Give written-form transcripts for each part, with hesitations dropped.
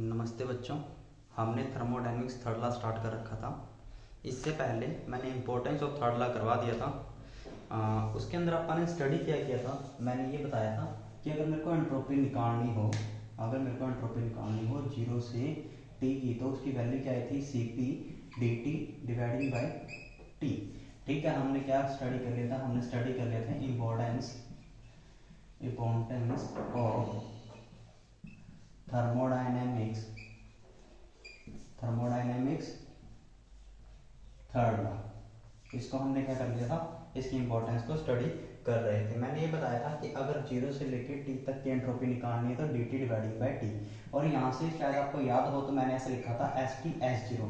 नमस्ते बच्चों। हमने थर्मोडायनेमिक्स थर्ड लॉ स्टार्ट कर रखा था। इससे पहले मैंने इम्पोर्टेंस ऑफ थर्ड लॉ करवा दिया था। उसके अंदर अपन ने स्टडी क्या किया था, मैंने ये बताया था कि अगर मेरे को एंट्रोपी निकालनी हो, जीरो से टी की, तो उसकी वैल्यू क्या आई थी, C P D T dividing by T. ठीक है, हमने क्या स्टडी कर लिया था, हमने स्टडी कर लिया था importance of thermodynamics third law. इसको हमने क्या कर लिया था, इसकी इंपॉर्टेंस को स्टडी कर रहे थे। मैंने ये बताया था कि अगर जीरो से लेके टी तक की एंट्रोपी निकालनी है तो D T dividing by T, और यहाँ से शायद आपको याद हो तो मैंने ऐसे लिखा था S T S zero.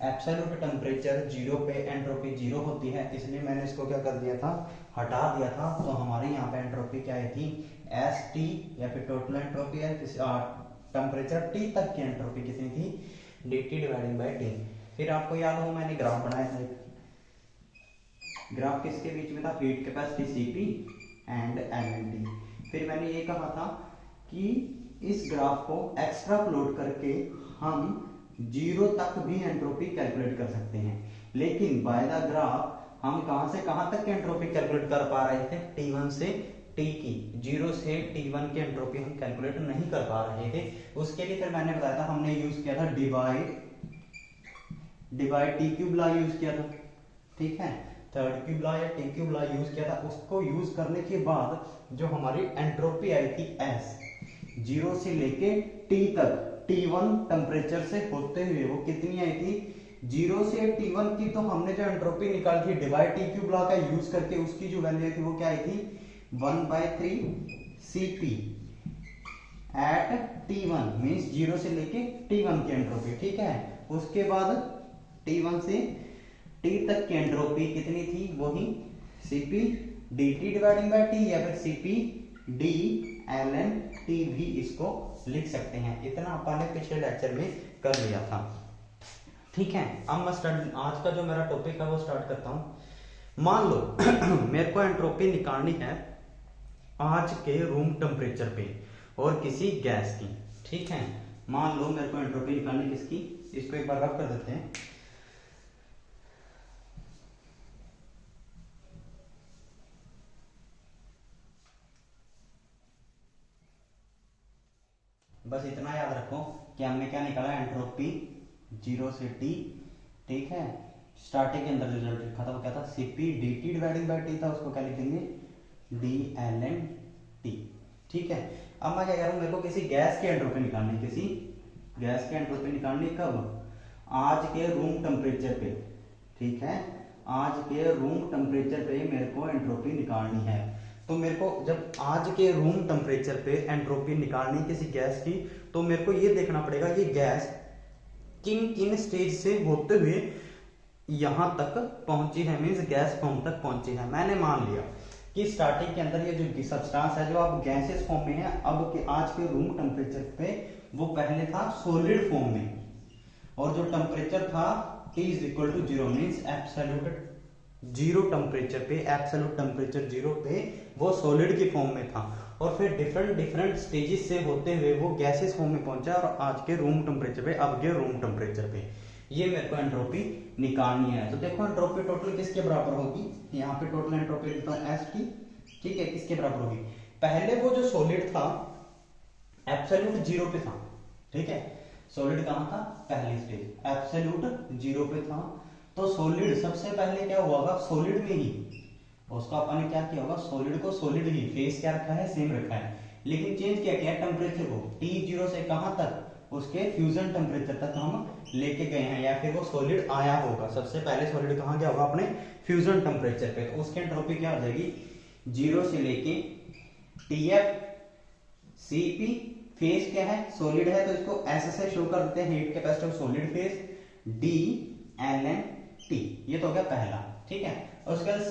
Absolute temperature zero पे एंट्रोपी जीरो होती है, इसलिए मैंने इसको क्या कर दिया था, हटा दिया था। तो हमारे यहाँ पे एंट्रोपी क्या आई थी, एस टी, या फिर टोटल एंट्रोपी है टेम्परेचर टी तक की एंट्रोपी कितनी थी, D T dividing by T. फिर आपको याद हो मैंने ग्राफ बनाया था, ग्राफ किसके बीच में था, heat capacity CP and LNT. फिर मैंने ये कहा था कि इस ग्राफ को एक्स्ट्रापोलेट करके हम जीरो तक भी एंट्रोपी कैलकुलेट कर सकते हैं, लेकिन बाय द ग्राफ हम कहां से कहां तक एंट्रोपी कैलकुलेट कर पा रहे थे, T1 से टी की, जीरो से T1 की एंट्रोपी हम कैलकुलेट नहीं कर पा रहे थे। उसके लिए फिर मैंने बताया था, हमने यूज किया था divide T cube law use किया था। ठीक है, थर्ड क्यूब लॉ या टी क्यूब लॉ यूज किया था। उसको यूज करने के बाद जो हमारी एंट्रोपी आई थी एस, जीरो से लेके टी तक T1 टेम्परेचर से होते हुए वो कितनी आई थी, जीरो से T1 की, तो हमने जो एंट्रोपी निकाली थी डिवाइड टी क्यूब लॉ का यूज करके, उसकी जो वैल्यू थी वो क्या आई थी, 1/3 Cp eight T1 means zero से लेके T1 की एंट्रोपी। ठीक है, उसके बाद T1 से T तक की एंट्रोपी कितनी थी, वही Cp dt dividing by T, या फिर Cp d ln T भी इसको लिख सकते हैं। इतना अपन ने पिछले लेक्चर में कर लिया था। ठीक है, अब मैं आज का जो मेरा टॉपिक है वो स्टार्ट करता हूं। मान लो मेरे को एंट्रोपी निकालनी है आज के रूम टेम्परेचर पे और किसी गैस की। ठीक है, मान लो मेरे को एंट्रोपी निकालनी किसकी, इसको एक बार रब कर देते हैं। बस इतना याद रखो कि हमने क्या निकाला, एंट्रोपी जीरो से टी। ठीक है, स्टार्टिंग के अंदर जो रिजल्ट लिखा था वो क्या था, CP D T dividing by T था, उसको क्या लिखेंगे, डी एल एन टी। ठीक है, अब मैं क्या कह रहा हूं, मेरे को किसी गैस की एंट्रोपी निकालनी, किसी गैस की एंट्रोपी निकालनी कब, आज के रूम टेम्परेचर पे। ठीक है, आज के रूम टेम्परेचर पे मेरे को एंट्रोपी निकालनी है। तो मेरे को जब आज के रूम टेम्परेचर पे एंट्रोपी निकालनी किसी गैस की, तो मेरे को ये देखना पड़ेगा ये गैस किन किन स्टेज से होते हुए यहां तक पहुंची है, मींस गैस फॉर्म तक पहुंची है। मैंने मान लिया कि स्टार्टिंग के अंदर ये जो सब्सटेंस है जो अब गैसेस फॉर्म में है, अब के आज के रूम टेम्परेचर पे वो पहले था सॉलिड फॉर्म में, और जो टेम्परेचर था T is equal to zero means absolute zero temperature पे, एब्सोल्यूट टेम्परेचर जीरो पे वो सॉलिड की फॉर्म में था, और फिर डिफरेंट स्टेजेस से होते हुए वो गैसेस फॉर्म में पहुंचा, और आज के रूम टेम्परेचर पे, अब के रूम टेम्परेचर पे ये मेरे को एंट्रोपी निकालनी है। तो देखो एंट्रोपी टोटल किसके बराबर होगी, यहाँ पे टोटल एंट्रोपी लिखता हूं एस टी। ठीक है, किसके बराबर होगी, पहले वो जो सॉलिड था एब्सोल्यूट जीरो पे था। ठीक है, सॉलिड कहां था, पहली स्टेज एब्सोल्यूट जीरो पे था, तो सॉलिड सबसे पहले क्या हुआ होगा, सॉलिड में ही उसको अपन ने क्या किया होगा, सॉलिड को सॉलिड ही फेस क्या रखा है, सेम रखा है, लेकिन चेंज क्या किया टेम्परेचर को, T जीरो से कहां तक, उसके फ्यूजन टेम्परेचर तक हम लेके गए हैं, या फिर वो सॉलिड आया होगा। सबसे पहले सॉलिड कहां गया होगा, अपने फ्यूजन टेम्परेचर पे, तो उसकी एंट्रोपी क्या हो जाएगी, जीरो से लेके TF CP, फेस क्या है, सॉलिड है, तो इसको ऐसे से शो कर देते हैं, heat capacity of solid phase D ln T। ये तो हो गया पहला। ठीक है, और उसके बाद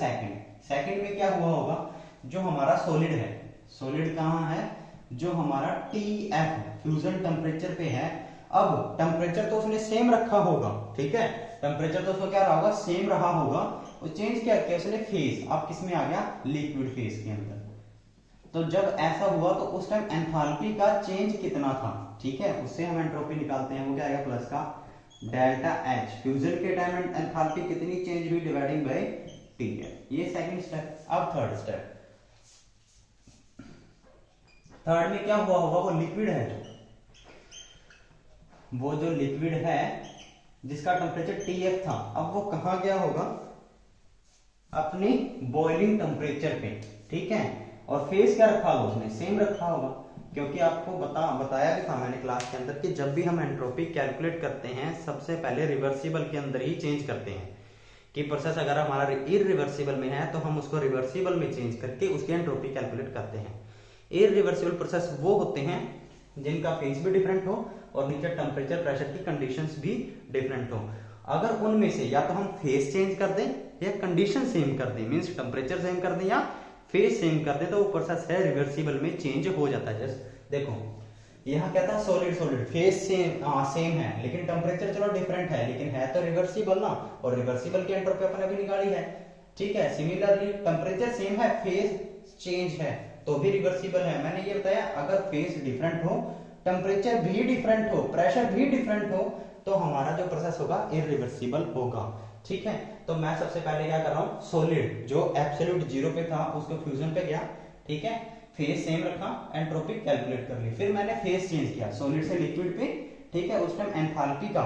सेकंड में क्या हुआ होगा, जो हमारा सॉलिड है, सॉलिड कहां है, जो हमारा TF फ्यूजन टेम्परेचर पे है, अब टेम्परेचर तो उसने सेम रखा होगा। ठीक है, टेम्परेचर तो उसका क्या रहा होगा, सेम रहा होगा, और चेंज क्या किया उसने, फेस अब किस में आ गया, लिक्विड फेस के अंदर। तो जब ऐसा हुआ तो उस टाइम एंथैल्पी का चेंज कितना था, ठीक है, उससे हम एंट्रोपी निकालते हैं, वो क्या आएगा प्लस का डेल्टा एच, फ्यूजन के टाइम एंथैल्पी कितनी चेंज हुई डिवाइडिंग बाय टी है। ये सेकंड स्टेप। अब थर्ड स्टेप, थर्ड में क्या हुआ होगा, वो लिक्विड है, वो जो लिक्विड है जिसका टेम्परेचर TF था, अब वो कहां गया होगा, अपने बॉइलिंग टेम्परेचर पे, ठीक है, और फेस क्या रखा होगा उसने, सेम रखा होगा, क्योंकि आपको बताया भी था मैंने क्लास के अंदर कि जब भी हम एंट्रोपी कैलकुलेट करते हैं सबसे पहले रिवर्सिबल के अंदर ही चेंज करते हैं, कि प्रोसेस अगर हमारा इरिवर्सिबल में है तो हम उसको रिवर्सिबल में चेंज करके उसकी एंट्रोपी कैलकुलेट करते हैं। इरिवर्सिबल प्रोसेस वो होते हैं जिनका फेस भी डिफरेंट हो और नीचे टेम्परेचर प्रेशर की कंडीशंस भी डिफरेंट हो। अगर उनमें से या तो हम फेस चेंज कर दें या कंडीशन सेम कर दें, मींस टेम्परेचर सेम कर दें या फेस सेम कर दें, तो वो प्रोसेस है रिवर्सिबल में चेंज हो जाता है। जस्ट देखो यहाँ क्या था, सॉलिड सॉलिड, फेस सेम है लेकिन टेम्परेचर चलो डिफरेंट है, लेकिन है तो रिवर्सिबल ना, और रिवर्सिबल की एंट्रोपी अपन अभी निकाली है, ठीक है। सिमिलरली टेम्परेचर सेम है, फेस चेंज है तो भी रिवर्सिबल है। मैंने ये बताया अगर फेस डिफरेंट हो, टेम्परेचर भी डिफरेंट हो, प्रेशर भी डिफरेंट हो, तो हमारा जो प्रोसेस होगा इरिवर्सिबल होगा, ठीक है। तो मैं सबसे पहले क्या कर रहा हूँ, सॉलिड जो एब्सोल्यूट जीरो पे था उसको फ्यूजन पे गया, ठीक है, फेस सेम रखा, एंट्रोपी कैलकुलेट कर ली, फिर मैंने फेस चेंज किया सॉलिड से लिक्विड पे, ठीक है, उस टाइम एंथैल्पी का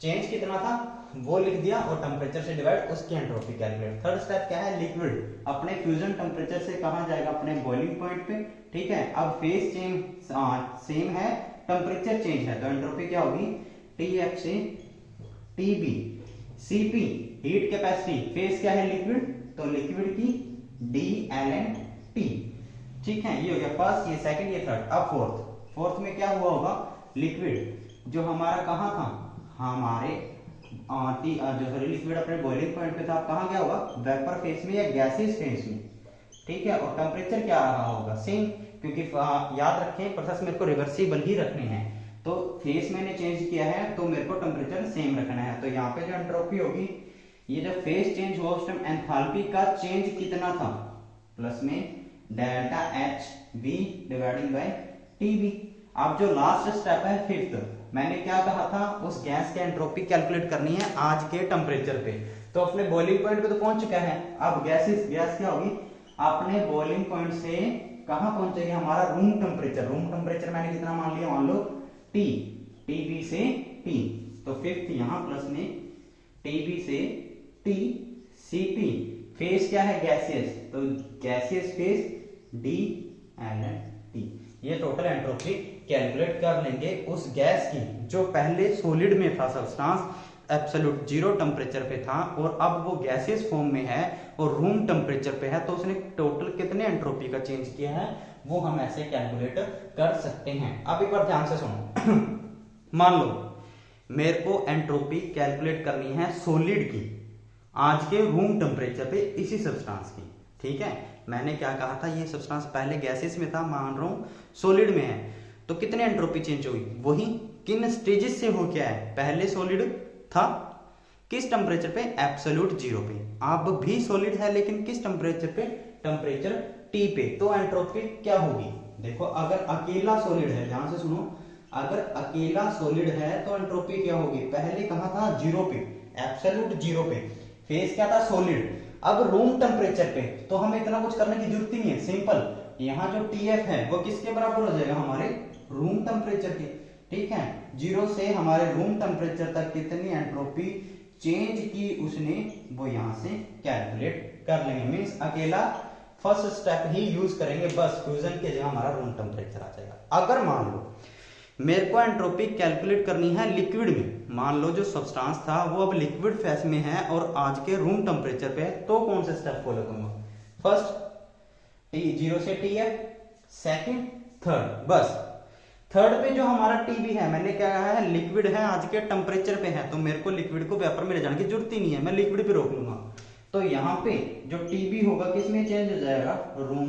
चेंज कितना था वो लिख दिया और टेम्परेचर से डिवाइड उसकी एंट्रोपी कैलकुलेट। थर्ड स्टेप क्या है, लिक्विड अपने फ्यूजन टेम्परेचर से कहां जाएगा, अपने बॉइलिंग पॉइंट पे, ठीक है। अब फेस चेंज सेम है, टेम्परेचर चेंज है, तो एंट्रोपी क्या होगी, TF से TB, CP heat capacity, face क्या है लिक्विड, तो लिक्विड की DLN T, ठीक है। ये हो गया फर्स्ट, ये सेकंड, ये थर्ड। अब फोर्थ में क्या हुआ होगा, लिक्विड जो हमारा कहां था, हमारे जो लिक्विड अपने बॉइलिंग पॉइंट पे था, कहां गया होगा, वेपर फेस में या गैसियस फेस में, ठीक है। और टेम्परेचर क्या रहा होगा, सेम, क्योंकि याद रखें प्रोसेस मेरे को रिवर्सिबल ही रखने हैं, तो फेस मैंने चेंज किया है तो मेरे को टेम्परेचर सेम रखना है। तो यहाँ पे जो एंट्रोपी होगी, ये जब फेस चेंज हुआ उस टाइम एंथैल्पी का चेंज कितना था, प्लस में delta H we dividing by TV. अब जो लास्ट स्टेप है फिफ्थ, मैंने क्या कहा था, उस गैस की एंट्रोपी कैलकुलेट करनी है आज के टेम्परेचर पे, तो अपने बॉइलिंग पॉइंट पे तो पहुंच चुका है। अब गैस क्या होगी, अपने बॉइलिंग पॉइंट से कहां पहुंचेगी, हमारा रूम टेम्परेचर, रूम टेम्परेचर मैंने कितना मान लिया, मान लो T, TB से T, तो फिफ्थ यहां प्लस में TB से T, CP, फेस क्या है गैसियस, तो गैसियस फेस DLN T। ये टोटल एंट्रोपी कैलकुलेट कर लेंगे उस गैस की जो पहले सॉलिड में था, सब्सटेंस एब्सोल्यूट जीरो टेम्परेचर पे था और अब वो गैसियस फॉर्म में है और रूम टेम्परेचर पे है, तो उसने टोटल कितने एंट्रोपी का चेंज किया है वो हम ऐसे कैलकुलेट कर सकते हैं। अब एक बार ध्यान से सुनो मान लो मेरे को एंट्रोपी कैलकुलेट करनी है सॉलिड की आज के रूम टेम्परेचर पे इसी सब्सटेंस की, ठीक है। मैंने क्या कहा था, ये सब्सटेंस पहले गैसेस में था, मान रहा हूं सॉलिड में है, तो कितने एंट्रोपी चेंज हुई, वही किन स्टेजेस से हो क्या है, पहले सॉलिड था किस टेम्परेचर पे, एब्सोल्यूट जीरो पे, अब भी सॉलिड है लेकिन किस टेम्परेचर पे, टेम्परेचर T पे, तो एंट्रोपी क्या होगी, देखो अगर अकेला सॉलिड है, ध्यान से सुनो, अगर अकेला सॉलिड है तो एंट्रोपी क्या होगी, पहले कहां था, जीरो पे, एब्सोल्यूट जीरो पे, फेस क्या था सॉलिड, अब रूम टेम्परेचर पे, तो हमें इतना कुछ करने की जरूरत ही नहीं है, सिंपल, यहाँ जो TF है वो किसके बराबर हो जाएगा, हमारे रूम टेम्परेचर के, ठीक है। जीरो से हमारे रूम टेम्परेचर तक कितनी एंट्रोपी चेंज की उसने, वो यहां से कैलकुलेट कर लेंगे, मींस अकेला फर्स्ट स्टेप ही यूज करेंगे, बस फ्यूजन के जगह हमारा रूम टेम्परेचर आ जाएगा। अगर मान लो मेरे को एंट्रोपी कैलकुलेट करनी है लिक्विड में, मान लो जो सब्सटेंस था वो अब लिक्विड फेस में है और आज के रूम टेम्परेचर पे है, तो कौन सा स्टेप फॉलो करूंगा, फर्स्ट जीरो से TF, सेकंड थर्ड, बस थर्ड पे जो हमारा TB है, मैंने क्या कहा है लिक्विड है आज के टेम्परेचर पे है, तो मेरे को लिक्विड को वेपर में ले जाने की जरूरत ही नहीं है, मैं लिक्विड पे रोक लूंगा, तो यहाँ पे जो TB होगा किस में चेंज हो जाएगा, रूम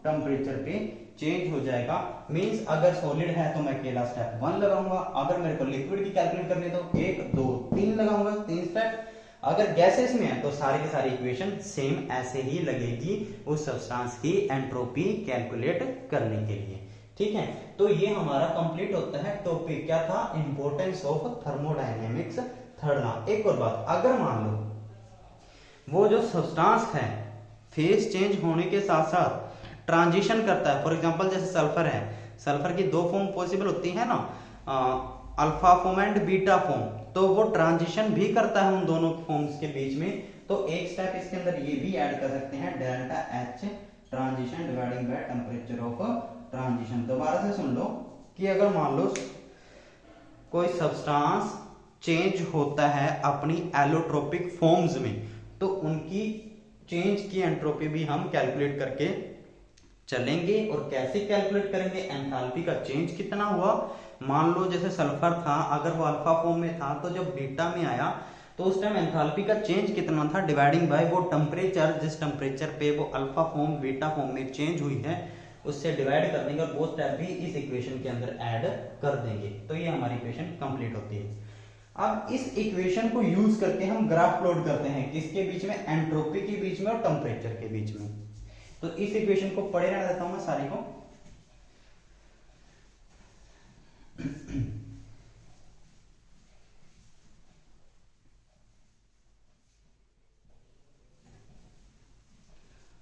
टेम्परेचर पे चेंज हो जाएगा। मींस अगर सॉलिड है तो मैं अकेला स्टेप 1 लगाऊंगा, अगर मेरे को लिक्विड की कैलकुलेट करनी है तो 1 2 3 लगाऊंगा, 3 स्टेप। अगर गैसेस में है तो सारी की सारी इक्वेशन सेम ऐसे ही लगेगी उस सब्सटेंस की एंट्रोपी कैलकुलेट करने के लिए। ठीक है, तो ये हमारा कंप्लीट होता है टॉपिक। क्या था? Importance of thermodynamics third law. एक और बात, अगर मान लो वो जो सब्सटेंस है फेज चेंज होने के साथ साथ ट्रांजिशन करता है, फॉर एग्जांपल जैसे सल्फर है, सल्फर की दो फॉर्म पॉसिबल होती है ना, alpha form and beta form, तो वो ट्रांजिशन भी करता है उन दोनों फॉर्म्स के बीच में। तो एक स्टेप इसके अंदर ये भी ऐड कर सकते हैं, delta H transition dividing by temperature of transition. दोबारा से सुन लो कि अगर मान लो कोई सब्सटेंस चेंज होता है अपनी एलोट्रोपिक फॉर्म्स में, तो उनकी चेंज की एंट्रोपी भी हम कैलकुलेट करके चलेंगे। और कैसे कैलकुलेट करेंगे? एंथैल्पी का चेंज कितना हुआ। मान लो जैसे सल्फर था, अगर वो अल्फा फॉर्म में था तो जब बीटा में आया तो उस टाइम एंथैल्पी का चेंज कितना था, डिवाइडिंग बाय वो टेम्परेचर, जिस टेम्परेचर पे वो अल्फा फॉर्म बीटा फॉर्म में चेंज हुई है उससे डिवाइड कर देंगे और वो स्टेप भी इस इक्वेशन के अंदर ऐड कर देंगे। तो ये हमारी इक्वेशन कंप्लीट होती है। अब इस इक्वेशन को यूज करके हम ग्राफ प्लॉट करते हैं, किसके बीच में? एंट्रोपी के बीच में और टेम्परेचर के बीच में। तो इस इक्वेशन को पढ़े रहने देता हूं मैं सारी को।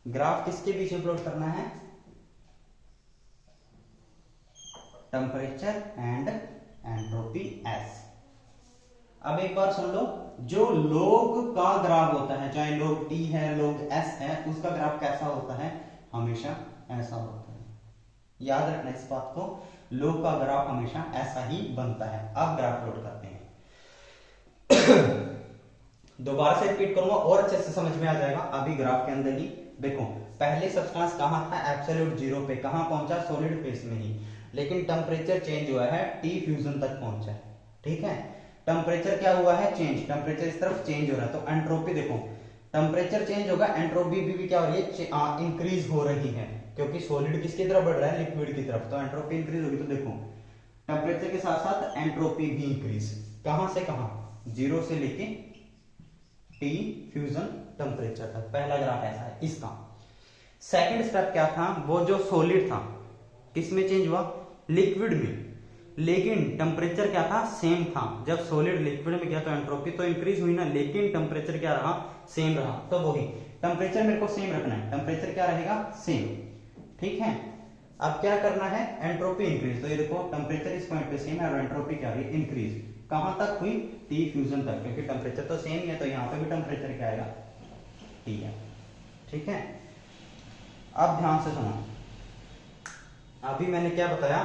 ग्राफ किसके बीच में प्लॉट करना है? Temperature and entropy S. अब एक बार सुन लो, जो लोग का ग्राफ होता है, चाहे लोग टी है लोग एस है, उसका ग्राफ कैसा होता है? हमेशा ऐसा होता है। याद रखना इस बात को, लोग का ग्राफ हमेशा ऐसा ही बनता है। अब ग्राफ प्लॉट करते हैं। दोबारा से रिपीट करूंगा और अच्छे से समझ में आ जाएगा। अभी ग्राफ के अंदर ही देखो, पहले सब्सटेंस कहां था? एब्सोल्यूट जीरो पे। कहां पहुंचा? सॉलिड फेस में ही। लेकिन टेम्परेचर चेंज हुआ है, टी फ्यूजन तक पहुंचा है। ठीक है, टेम्परेचर क्या हुआ है? चेंज। टेम्परेचर इस तरफ चेंज हो रहा है, तो एंट्रोपी देखो, टेम्परेचर चेंज होगा, एंट्रोपी भी क्या हो रही है? इंक्रीज हो रही है, क्योंकि सॉलिड किसकी तरफ बढ़ रहा है? लिक्विड की तरफ। तो एंट्रोपी इंक्रीज होगी। तो देखो टेम्परेचर के साथ साथ एंट्रोपी भी इंक्रीज। कहां से कहां? जीरो से लेके टी फ्यूजन टेम्परेचर तक। पहला ग्राफ ऐसा है इसका। सेकंड स्टेप क्या था? वो जो सॉलिड था किस में चेंज हुआ? लिक्विड में। लेकिन टेम्परेचर क्या था? सेम था। जब सॉलिड लिक्विड में गया तो एंट्रोपी तो इंक्रीज हुई ना, लेकिन टेम्परेचर क्या रहा? सेम रहा। तो वही टेम्परेचर मेरे को सेम रखना है, टेम्परेचर क्या रहेगा? सेम। ठीक है, अब क्या करना है? Entropy increase. तो ये देखो टेम्परेचर इस पॉइंट पे सेम है और एंट्रोपी क्या है? इंक्रीज। कहां तक हुई? टी फ्यूजन तक, क्योंकि टेम्परेचर तो सेम ही है, तो यहां पे भी टेम्परेचर क्या आएगा? टी है। ठीक है, अब ध्यान से सुनो, अभी मैंने क्या बताया?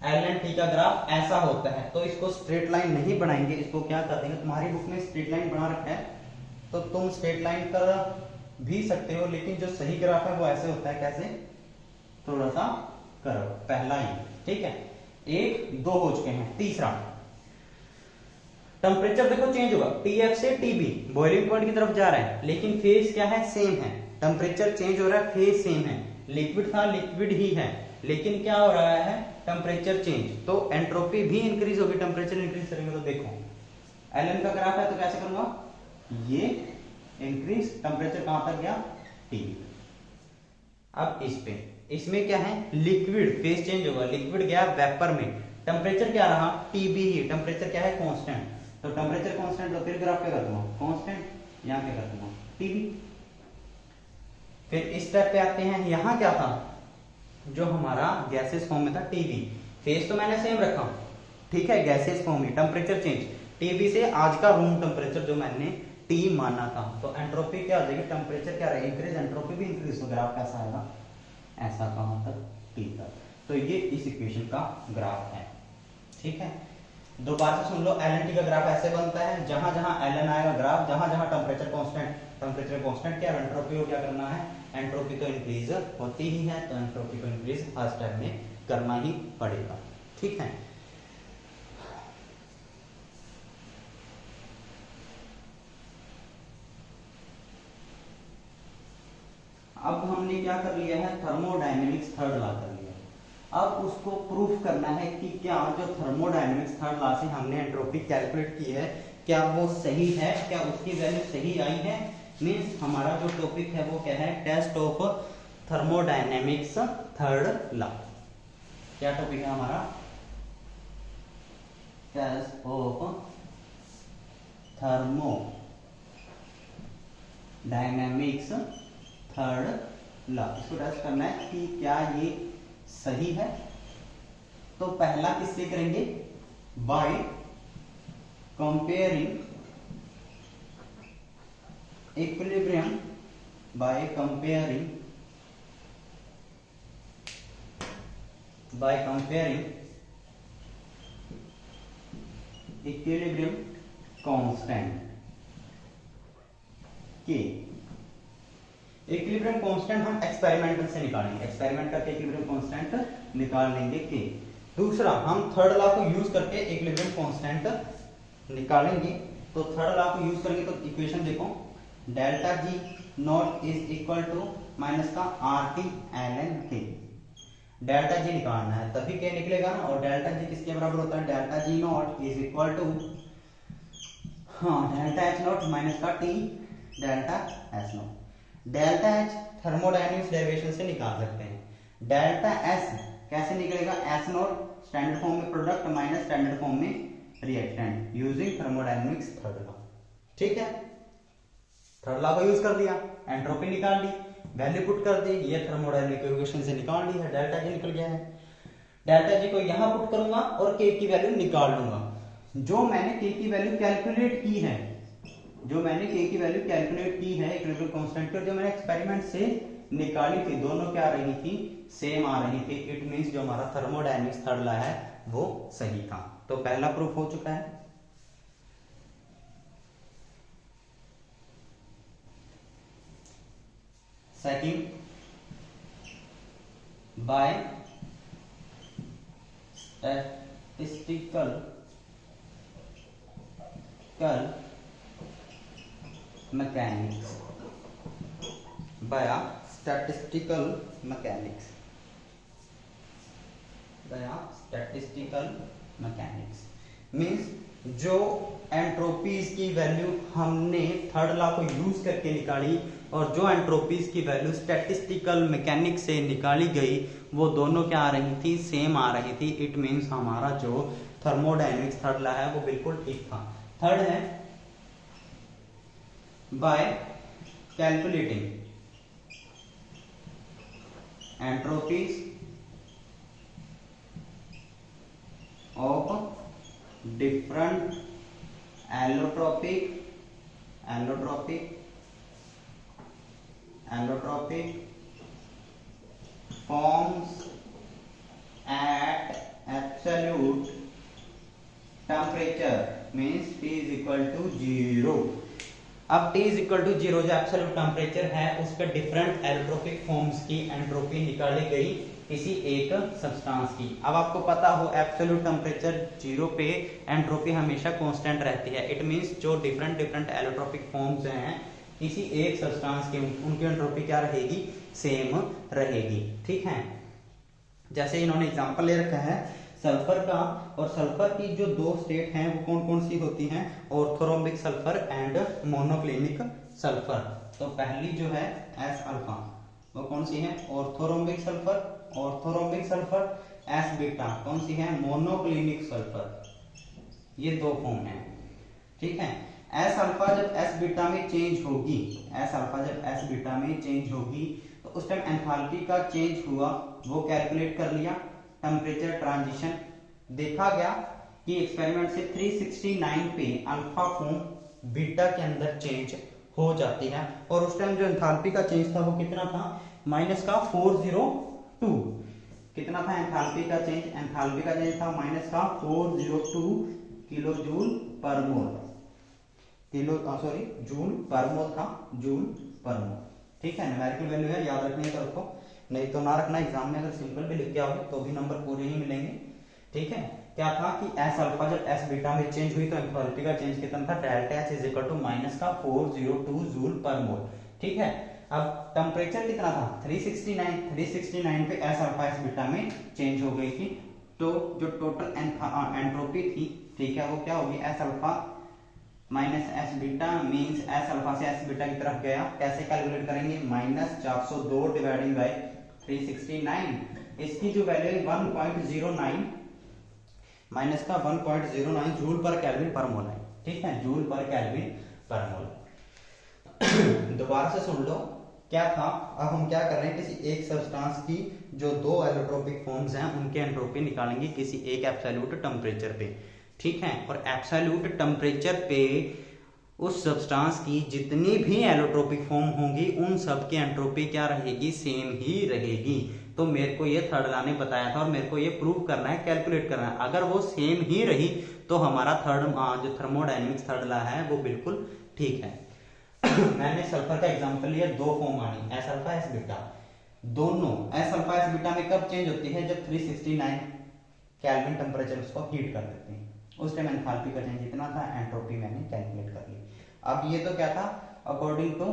एल एंड टी का ग्राफ ऐसा होता है। तो इसको स्ट्रेट लाइन नहीं बनाएंगे, इसको क्या कर देंगे? तुम्हारी बुक में स्ट्रेट लाइन बना रखा है तो तुम स्ट्रेट लाइन कर भी सकते हो, लेकिन जो सही ग्राफ है वो ऐसे होता है। कैसे? थोड़ा सा करो, पहला ही। ठीक है, एक दो हो चुके हैं। तीसरा, टेम्परेचर देखो चेंज होगा, टीएफ से टीबी, बॉइलिंग पॉइंट की तरफ जा रहा है, लेकिन फेज क्या है? सेम है। टेम्परेचर चेंज हो रहा है, फेज सेम है। लिक्विड था, लिक्विड ही है, लेकिन क्या हो रहा है? Temperature change. तो एंट्रोपी भी इंक्रीज होगी, टेम्परेचर इंक्रीज करेंगे। तो देखो एलएन का ग्राफ है, तो कैसे करूंगा? ये इंक्रीज, टेम्परेचर कहां तक गया? टी। अब इस पे, इसमें क्या है? लिक्विड, फेज चेंज होगा, लिक्विड गया वेपर में, टेम्परेचर क्या रहा? टीबी ही। टेम्परेचर क्या है? कांस्टेंट। तो टेम्परेचर कांस्टेंट, तो फिर ग्राफ क्या कर दूंगा? कांस्टेंट। यहां क्या कर दूंगा? टीबी। फिर इस स्टेप पे आते हैं, यहां क्या था? जो हमारा गैसेस फॉर्म में था टीबी, फेज तो मैंने सेम रखा। ठीक है, गैसेस फॉर्म में टेम्परेचर चेंज, टीबी से आज का रूम टेम्परेचर जो मैंने टी माना था, तो एंट्रोपी क्या हो जाएगी? टेम्परेचर क्या रहेगा? इंक्रीज, एंट्रोपी भी इंक्रीज। तो ग्राफ कैसा आएगा? ऐसा। कहां तक? टी तक। तो ये इस इक्वेशन का ग्राफ है। ठीक है, दोबारा से सुन लो, एल एन टी का ग्राफ ऐसे बनता है, जहां जहां एल एन आएगा ग्राफ, जहां जहां टेम्परेचर कांस्टेंट, टेम्परेचर कांस्टेंट क्या? एंट्रोपी को क्या करना है? एंट्रोपी तो इंक्रीज होती ही है, तो एंट्रोपी को इंक्रीज हर स्टेप में करना ही पड़ेगा। ठीक है, अब हमने क्या कर लिया है? थर्मोडायनेमिक्स थर्ड लॉ कर लिया। अब उसको प्रूफ करना है कि क्या जो थर्मोडायनेमिक्स थर्ड लॉ से हमने एंट्रोपी कैलकुलेट की है, क्या वो सही है, क्या उसकी वैल्यू सही आई है। मीन्स हमारा जो टॉपिक है वो क्या है, test of thermodynamics third law. क्या टॉपिक है हमारा, test of thermodynamics third law. इसको टेस्ट करना है कि क्या ये सही है। तो पहला किससे करेंगे, by comparing equilibrium, by comparing equilibrium constant के। इक्विलिब्रियम कांस्टेंट हम एक्सपेरिमेंटल से निकालेंगे, एक्सपेरिमेंट करके इक्विलिब्रियम कांस्टेंट निकाल लेंगे के। दूसरा, हम थर्ड लॉ को यूज करके इक्विलिब्रियम कांस्टेंट निकालेंगे। तो थर्ड लॉ को यूज करेंगे तो इक्वेशन देखो, delta G not is equal to minus का R T L N K. डेल्टा जी निकालना है तभी के निकलेगा ना, और डेल्टा जी किसके बराबर होता है, delta G not is equal to delta H naught minus का T delta H naught. Delta H thermodynamics derivation से निकाल सकते हैं। डेल्टा एस कैसे निकलेगा, एस नॉट स्टैंडर्ड फॉर्म में प्रोडक्ट माइनस स्टैंडर्ड फॉर्म में reactant using thermodynamics third law. ठीक है, थर्ड लॉ को यूज कर लिया, एंट्रोपी निकाल ली, वैल्यू पुट कर दी, ये थर्मोडायनेमिक इक्वेशन से निकाल ली है, डेल्टा जी निकल गया है। डेल्टा जी को यहां पुट करूंगा और के की वैल्यू निकाल लूंगा। जो मैंने के की वैल्यू कैलकुलेट की है, जो मैंने के की वैल्यू कैलकुलेट की है इक्विलिब्रियम कांस्टेंट की, जो मैंने एक्सपेरिमेंट से निकाली थी, दोनों क्या आ रही थी, सेम आ रही थी। इट मींस जो हमारा थर्मोडायनेमिक्स थर्ड लॉ है वो सही था। तो पहला प्रूफ हो चुका है। Second, by statistical mechanics, statistical mechanics means जो एंट्रोपीज की वैल्यू हमने थर्ड लॉ को यूज करके निकाली और जो एंट्रोपीज की वैल्यू स्टैटिस्टिकल मैकेनिक्स से निकाली गई, वो दोनों क्या आ रही थी, सेम आ रही थी। इट मीन्स हमारा जो थर्मोडायनेमिक्स थर्ड लॉ है वो बिल्कुल ठीक था। थर्ड है, by calculating entropies of different allotropic forms at absolute temperature means T is equal to 0। अब T is equal to 0 जो एब्सोल्यूट टेम्परेचर है उस पर डिफरेंट एलोट्रोपिक फॉर्म्स की एंट्रोपी निकाली गई किसी एक सब्सटेंस की। अब आपको पता हो एब्सोल्यूट टेम्परेचर 0 पे एंट्रोपी हमेशा कांस्टेंट रहती है। इट मींस जो डिफरेंट एलोट्रोपिक फॉर्म्स हैं किसी एक सब्सटेंस की, उनकी एंट्रोपी क्या रहेगी, सेम रहेगी। ठीक है, जैसे इन्होंने एग्जांपल ले रखा है सल्फर का, और सल्फर की जो दो स्टेट हैं वो कौन कौन सी होती हैं, orthorhombic sulphur and monoclinic sulphur. तो पहली जो है एस अल्फा वो कौन सी है, ऑर्थोरोम्बिक सल्फर, एस बीटा कौन सी है, मोनोक्लिनिक सल्फर। ये दो फॉर्म है। ठीक है, एस अल्फा जब एस बीटा में चेंज होगी, तो उस टाइम एंथैल्पी का चेंज हुआ वो कैलकुलेट कर लिया। टेम्परेचर ट्रांजिशन देखा गया कि एक्सपेरिमेंट से 369 पे अल्फा फॉर्म बीटा के अंदर चेंज हो जाती है, और उस टाइम जो एंथैल्पी का चेंज था वो कितना था, माइनस का 402। कितना था एंथैल्पी का चेंज, था माइनस का 402 किलो जूल पर मोल, जूल पर मोल था, जूल पर मोल। ठीक है, न्यूमेरिकल वैल्यू है, याद रखनी है तो रखो, नहीं तो ना रखना। एग्जाम में अगर सिंपल भी लिख के आओगे तो भी नंबर पूरे ही मिलेंगे। ठीक है, क्या था कि एस अल्फा जब एस बीटा में चेंज हुई तो एंथैल्पी का चेंज कितना था, delta H is equal to minus का 402 जूल पर मोल। ठीक है, अब टेम्परेचर कितना था 369 पे एस अल्फा एस बीटा में चेंज हो गई थी, तो जो टोटल एंट्रोपी थी, ठीक है, वो क्या होगी, S alpha minus S beta means S alpha से एस बीटा की तरफ गया, कैसे कैलकुलेट करेंगे, माइनस 402 डिवाइडिंग बाय 369, इसकी जो वैल्यू है 1.09, माइनस का 1.09 जूल पर केल्विन पर मोल है, ठीक है, जूल पर केल्विन पर मोल। दोबारा से सुन लो क्या था। अब हम क्या कर रहे हैं, किसी एक सब्सटेंस की जो दो एलोट्रोपिक फॉर्म्स हैं उनके एंट्रोपी निकालेंगे किसी एक एब्सोल्यूट टेम्परेचर पे, ठीक है, और एब्सोल्यूट टेम्परेचर पे उस सब्सटेंस की जितनी भी एलोट्रोपिक फॉर्म होंगी उन सब की एंट्रोपी क्या रहेगी, सेम ही रहेगी। तो मेरे को ये थर्ड लॉ ने बताया था और मेरे को ये प्रूव करना है, कैलकुलेट करना है, अगर वो सेम ही रही तो हमारा जो थर्मोडायनेमिक्स थर्ड लॉ है वो बिल्कुल ठीक है। मैंने सल्फर का एग्जांपल लिया, दो फॉर्म आनी, एस अल्फा एस बीटा, दोनों एस अल्फा एस बीटा में कब चेंज होती है, जब 369 केल्विन टेम्परेचर उसको हीट कर देते हैं, उस टाइम एंथैल्पी का चेंज इतना था, एंट्रोपी मैंने कैलकुलेट कर ली। अब ये तो क्या था, अकॉर्डिंग टू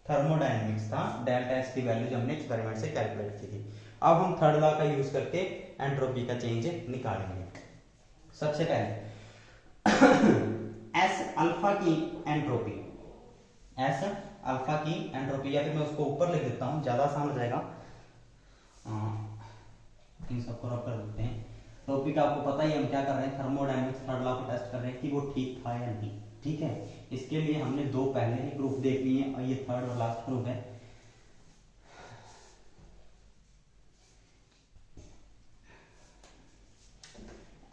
थर्मोडायनेमिक्स था, डेल्टा एस की वैल्यू हमने एक्सपेरिमेंट से कैलकुलेट की थी। अब हम थर्ड लॉ का यूज करके एंट्रोपी का चेंज निकालेंगे। सबसे पहले एस अल्फा की एंट्रोपी, एस अल्फा की एंट्रोपी, या फिर मैं उसको ऊपर लिख देता हूं, ज्यादा आसान हो जाएगा, इन सबको रब कर देते हैं। टॉपिक आपको पता ही, हम क्या कर रहे हैं, थर्मोडायनेमिक्स थर्ड लॉ को टेस्ट कर रहे हैं कि वो ठीक था या नहीं, ठीक है। इसके लिए हमने दो पहले ही प्रूफ देख लिए और ये थर्ड और लास्ट प्रूफ है।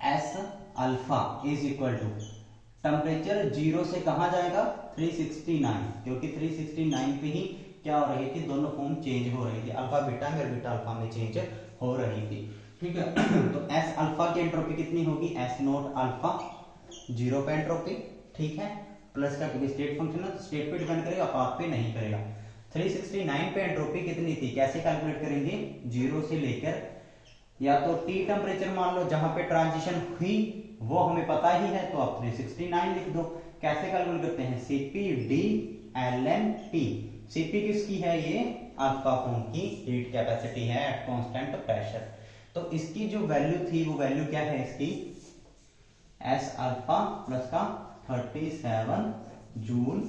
S alpha is equal to temperature zero से कहां जाएगा, 369, क्योंकि 369 पे ही क्या हो रही थी, दोनों फॉर्म चेंज हो रही थी, अल्फा बीटा में और बीटा अल्फा में चेंज हो रही थी, ठीक है। तो एस अल्फा की एंट्रोपी कितनी होगी, एस नॉट अल्फा, जीरो पे एंट्रोपी, ठीक है, प्लस का क्योंकि स्टेट फंक्शन है तो स्टेट पे डिपेंड करेगा, पाथ पे नहीं करेगा। 369 पे एंट्रोपी कितनी थी, कैसे कैलकुलेट करेंगे, जीरो से लेकर या तो टी टेम्परेचर मान लो जहां पे ट्रांजिशन हुई वो हमें पता ही है, तो आप 369 लिख दो। कैसे कैलकुलेट करते हैं, CP D L N T, CP किसकी है, ये अल्फा फॉर्म की हीट कैपेसिटी है एट कांस्टेंट प्रेशर। तो इसकी जो वैल्यू थी वो वैल्यू क्या है इसकी, एस अल्फा प्लस का 37 जूल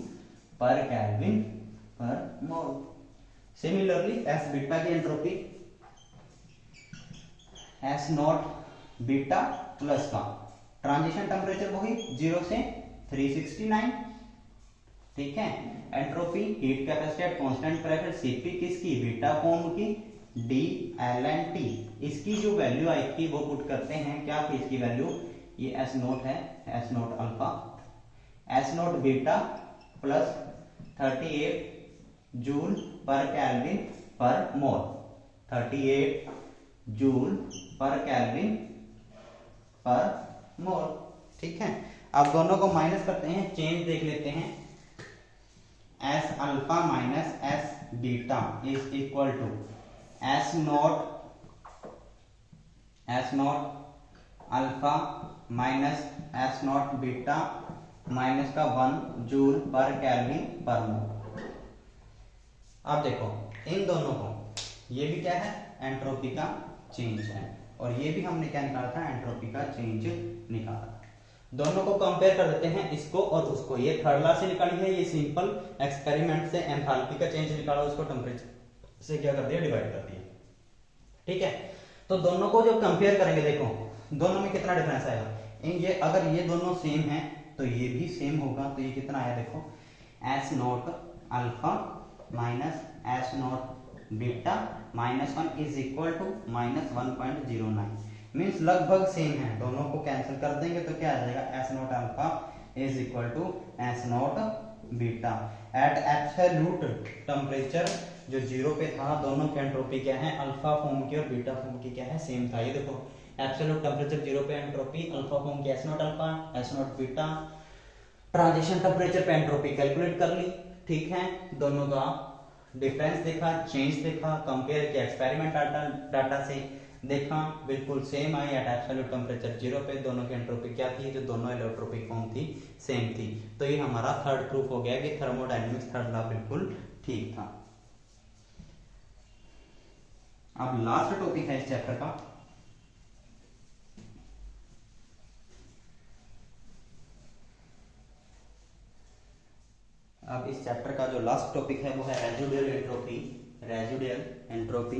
पर केल्विन पर मोल। सिमिलरली एस बीटा की entropy, S not beta plus का ट्रांजिशन टेम्परेचर वही जीरो से 369, ठीक है, entropy heat capacity eight constant pressure, CP किसकी, बीटा फॉर्म की, डी एल एन टी, इसकी जो वैल्यू आई थी वो पुट करते हैं, क्या थी इसकी वैल्यू, ये एस नोट है, S note alpha, S note beta plus 38 joule पर केल्विन पर मोल, 38 जूल पर केल्विन पर मोल, ठीक है। अब दोनों को माइनस करते हैं, चेंज देख लेते हैं, S alpha minus S beta is equal to S not alpha minus S not beta minus का 1 जूल पर केल्विन पर मोल। अब देखो इन दोनों को, ये भी क्या है, एंट्रोपी का चेंज है, और ये भी हमने क्या निकाला था, एंट्रोपी का चेंज निकाला। दोनों को कंपेयर कर देते हैं, इसको और उसको, ये थर्ड लॉ से निकाली है, ये सिंपल एक्सपेरिमेंट से एंथैल्पी का चेंज निकाला, उसको टेम्परेचर से क्या कर दिया, डिवाइड कर दिया, ठीक है। तो दोनों को जब कंपेयर करेंगे, देखो दोनों में कितना डिफरेंस आएगा, ये अगर ये दोनों सेम है तो ये भी सेम होगा, तो ये कितना आया, देखो S not alpha minus S not beta -1 is equal to -1.09, means लगभग सेम है, दोनों को कैंसिल कर देंगे तो क्या आ जाएगा, S not alpha is equal to S not beta at absolute temperature जो जीरो पे था, दोनों की एंट्रोपी क्या है, अल्फा फॉर्म की और बीटा फॉर्म की क्या है, सेम था। ये देखो एब्सोल्यूट टेम्परेचर जीरो पे एंट्रोपी अल्फा फॉर्म की S not alpha S not beta, transition temperature पे एंट्रोपी कैलकुलेट कर ली, ठीक है, दोनों का डिफरेंस देखा, चेंज देखा, कंपेयर किया एक्सपेरिमेंट डाटा से, देखा बिल्कुल सेम आई एट एब्सोल्यूट टेम्परेचर जीरो पे, दोनों की एंट्रोपी क्या थी, जो दोनों एलोट्रोपिक फॉर्म थी सेम थी। तो ये हमारा थर्ड प्रूफ हो गया कि थर्मोडायनेमिक्स थर्ड लॉ बिल्कुल ठीक था। अब लास्ट टॉपिक है इस चैप्टर का, अब इस चैप्टर का जो लास्ट टॉपिक है वो है residual entropy. Residual entropy,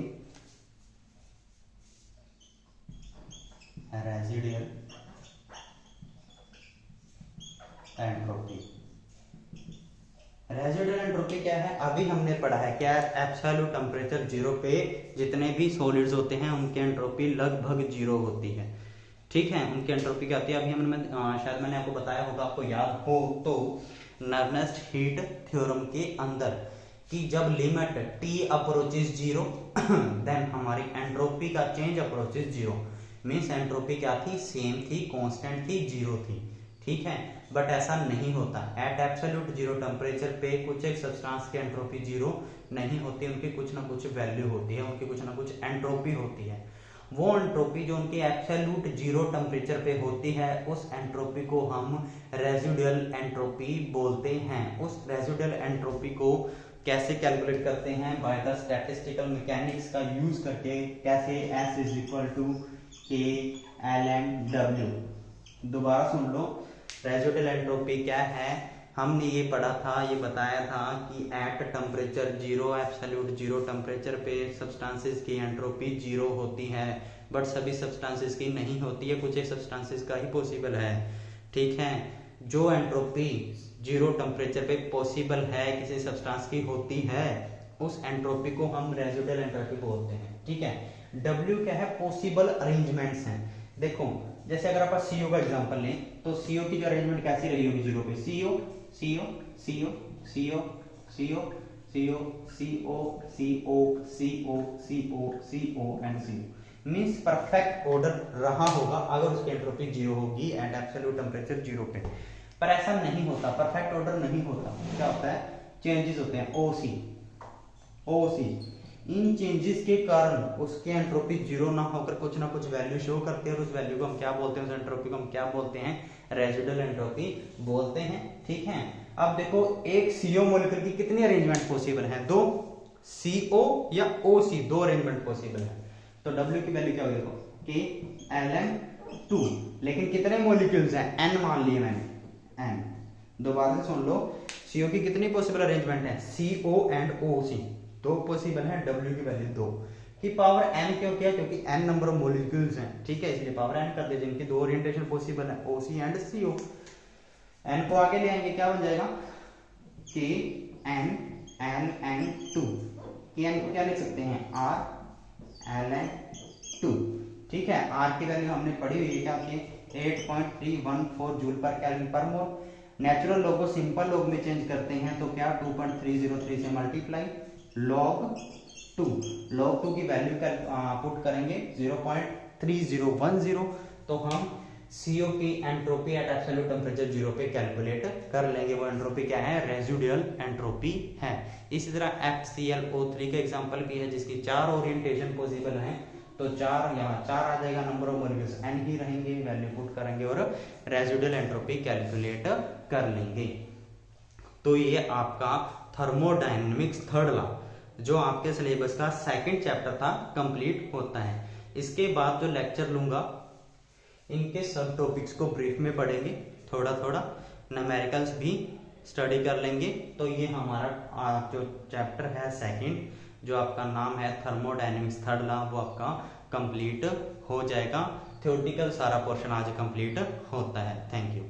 residual entropy. Residual entropy क्या है? अभी हमने पढ़ा है क्या? एब्सोल्यूट टेम्परेचर जीरो पे जितने भी सॉलिड्स होते हैं उनकी एंट्रोपी लगभग जीरो होती है। ठीक है, उनकी एंट्रोपी क्या होती है? अभी हमने शायद मैंने आपको बताया होगा, आपको याद हो तो, नर्नेस्ट हीट थ्योरम के अंदर कि जब limit T approaches zero then हमारी एंट्रोपी का change approaches zero. Means entropy क्या थी? सेम थी, कांस्टेंट थी, जीरो थी। ठीक है, बट ऐसा नहीं होता। एट एब्सोल्यूट जीरो टेम्परेचर पे कुछ एक सब्सटेंस की एंट्रोपी जीरो नहीं होती, उनकी कुछ ना कुछ वैल्यू होती है, उनकी कुछ ना कुछ एंट्रोपी होती है। वो एंट्रोपी जो उनकी एब्सोल्यूट जीरो टेम्परेचर पे होती है, उस एंट्रोपी को हम रेजिडुअल एंट्रोपी बोलते हैं। उस रेजिडुअल एंट्रोपी को कैसे कैलकुलेट करते हैं? बाय द स्टैटिस्टिकल मैकेनिक्स का यूज करके। कैसे? S is equal to K ln W। दोबारा सुन लो, रेजिडुअल एंट्रोपी क्या है? हमने ये पढ़ा था, ये बताया था कि at temperature zero, absolute zero temperature पे सब्सटेंसेस की एंट्रोपी जीरो होती है, बट सभी सब्सटेंसेस की नहीं होती है, कुछ एक सब्सटेंसेस का ही पॉसिबल है। ठीक है, जो एंट्रोपी जीरो टेम्परेचर पे पॉसिबल है, किसी सब्सटेंस की होती है, उस एंट्रोपी को हम रेजिडुअल एंट्रोपी बोलते हैं। ठीक है, W क्या है? पॉसिबल अरेंजमेंट्स हैं। देखो, जैसे अगर आप CO का एग्जांपल लें तो CO की जो अरेंजमेंट कैसी रही होगी जीरो पे? CO CO CO CO CO CO CO CO CO CO CO and CO। Means perfect order रहा होगा अगर उसकी एंट्रोपी जीरो होगी एंड एब्सोल्यूट टेम्परेचर जीरो पे। पर ऐसा नहीं होता, परफेक्ट ऑर्डर नहीं होता। क्या होता है? चेंजेस होते हैं, OC। इन चेंजेस के कारण उसकी एंट्रोपी जीरो ना होकर कुछ ना कुछ वैल्यू शो करते हैं, और उस वैल्यू को हम क्या बोलते हैं? उस एंट्रोपी को हम क्या बोलते हैं? रेजिडुअल एंट्रोपी बोलते हैं। ठीक है, अब देखो, एक CO मॉलिक्यूल की कितनी अरेंजमेंट पॉसिबल है? दो। CO या OC, दो अरेंजमेंट पॉसिबल है। तो W की वैल्यू क्या होगी? देखो, K ln 2। लेकिन कितने मॉलिक्यूल्स हैं? N मान लिए मैंने, N। दोबारा से सुन लो, CO की कितनी पॉसिबल अरेंजमेंट है? CO एंड OC दो पॉसिबल है। W की वैल्यू 2 की पावर n क्यों किया? क्योंकि n नंबर ऑफ मॉलिक्यूल्स हैं। ठीक है, इसलिए पावर n कर दे, जिनकी दो ओरिएंटेशन पॉसिबल है, OC एंड CO। n को आगे ले आएंगे, क्या बन जाएगा? K n ln 2। K n को क्या लिख सकते हैं? R ln 2। ठीक है, R की वैल्यू हमने पढ़ी हुई है, क्या की? 8.314 जूल पर केल्विन पर मोल। नेचुरल लॉग को सिंपल लॉग में चेंज करते हैं तो क्या? 2.303 से मल्टीप्लाई log 2 की वैल्यू पुट करेंगे 0.3010, तो हम CO की entropy at absolute temperature zero पे कैलकुलेट कर लेंगे। वो एंट्रोपी क्या है? रेजिडुअल एंट्रोपी है। इसी तरह FClO3 का एग्जांपल भी है, जिसकी 4 ओरिएंटेशन पॉसिबल हैं, तो 4 यहाँ 4 आ जाएगा, नंबर ऑफ मॉलिक्यूल्स n ही रहेंगे, वैल्यू पुट करेंगे और रेजिडुअल एंट्रोपी कैलकुलेट कर लेंगे। तो ये आपका थर्मोडायनेमिक्स थर्ड लॉ, जो आपके सिलेबस का सेकंड चैप्टर था, कंप्लीट होता है। इसके बाद जो लेक्चर लूंगा, इनके सब टॉपिक्स को ब्रीफ में पढ़ेंगे, थोड़ा थोड़ा न्यूमेरिकल्स भी स्टडी कर लेंगे। तो ये हमारा जो चैप्टर है सेकंड, जो आपका नाम है थर्मोडायनेमिक्स थर्ड लॉ, वो आपका कंप्लीट हो जाएगा। थ्योरेटिकल सारा पोर्शन आज कंप्लीट होता है। Thank you.